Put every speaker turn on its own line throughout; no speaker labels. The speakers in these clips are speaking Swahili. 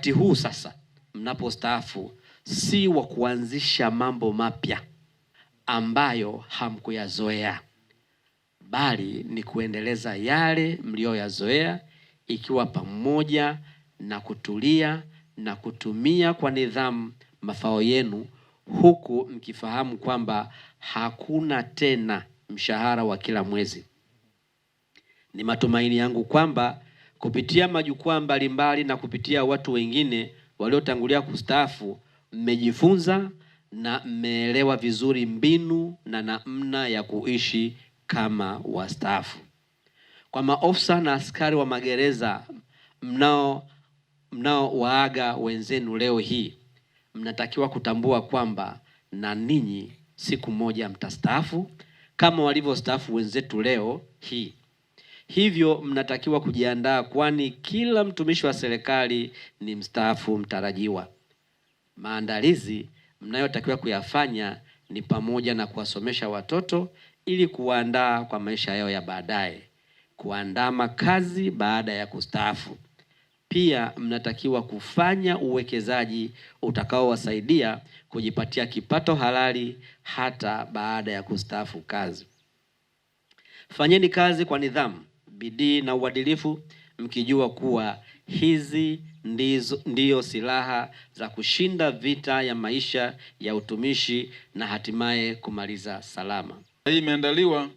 wakati huu sasa mnapostaafu si wa kuanzisha mambo mapya ambayo hamkuyazoea, bali ni kuendeleza yale mlioyazoea, ikiwa pamoja na kutulia na kutumia kwa nidhamu mafao yenu, huku mkifahamu kwamba hakuna tena mshahara wa kila mwezi. Ni matumaini yangu kwamba kupitia majukwaa mbalimbali na kupitia watu wengine waliotangulia kustaafu, mmejifunza na mmeelewa vizuri mbinu na namna ya kuishi kama wastaafu. Kwa maofisa na askari wa magereza mnao waaga wenzenu leo hii, mnatakiwa kutambua kwamba na ninyi siku moja mtastaafu kama walivyostaafu wenzetu leo hii. Hivyo mnatakiwa kujiandaa, kwani kila mtumishi wa serikali ni mstaafu mtarajiwa. Maandalizi mnayotakiwa kuyafanya ni pamoja na kuwasomesha watoto ili kuandaa kwa maisha yao ya baadaye, kuandaa makazi baada ya kustaafu. Pia mnatakiwa kufanya uwekezaji utakaowasaidia kujipatia kipato halali hata baada ya kustaafu kazi. Fanyeni kazi kwa nidhamu, bidii na uadilifu, mkijua kuwa hizi ndiyo silaha za kushinda vita ya maisha ya utumishi na hatimaye kumaliza salama.
Hii imeandaliwa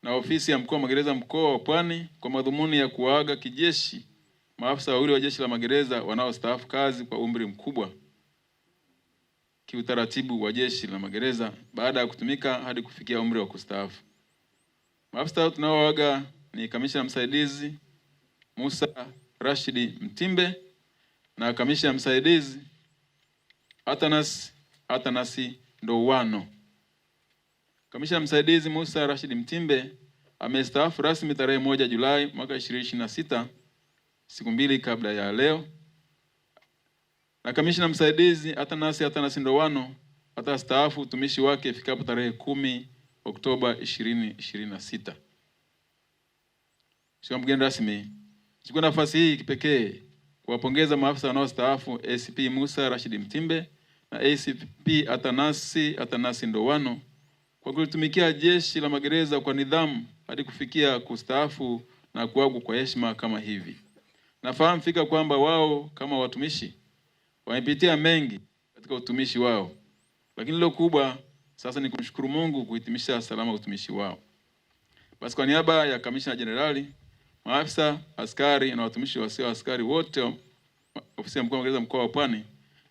na ofisi ya mkuu wa magereza mkoa wa Pwani kwa madhumuni ya kuwaaga kijeshi maafisa wawili wa jeshi la magereza wanaostaafu kazi kwa umri mkubwa kiutaratibu wa jeshi la magereza baada ya kutumika hadi kufikia umri wa kustaafu. Maafisa tunaoaga ni kamishna msaidizi Musa Rashidi Mtimbe na kamishna msaidizi Atanasi Ndowano. Kamishna msaidizi Musa Rashidi Mtimbe amestaafu rasmi tarehe 1 Julai mwaka 2026, siku mbili kabla ya leo. Na kamishna msaidizi Atanasi Ndowano atastaafu utumishi wake ifikapo tarehe 10 Oktoba 2026. Mheshimiwa mgeni rasmi, chukua nafasi hii kipekee kuwapongeza maafisa wanaostaafu ACP Musa Rashidi Mtimbe na ACP Atanasi Ndowano kwa kulitumikia jeshi la magereza kwa nidhamu hadi kufikia kustaafu na kuagwa kwa heshima kama hivi. Nafahamu fika kwamba wao kama watumishi wamepitia mengi katika utumishi wao, lakini lilo kubwa sasa ni kumshukuru Mungu kuhitimisha salama utumishi wao. Basi kwa niaba ya Kamishna Jenerali, maafisa, askari na watumishi wasio askari wote ofisi ya mkuu wa magereza mkoa wa Pwani,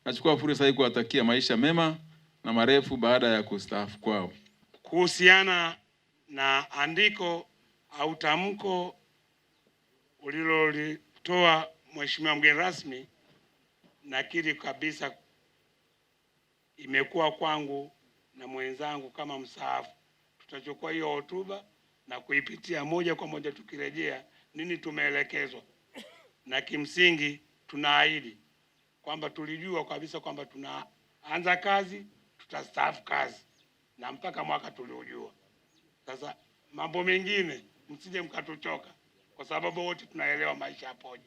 nachukua fursa hii kuwatakia maisha mema na marefu baada ya kustaafu kwao.
Kuhusiana na andiko au tamko ulilolitoa Mheshimiwa mgeni rasmi, nakiri kabisa imekuwa kwangu na mwenzangu kama mstaafu. Tutachukua hiyo hotuba na kuipitia moja kwa moja tukirejea nini tumeelekezwa, na kimsingi tunaahidi kwamba tulijua kabisa kwamba tunaanza kazi, tutastaafu kazi na mpaka mwaka tuliojua. Sasa mambo mengine msije mkatuchoka, kwa sababu wote tunaelewa maisha yapoje.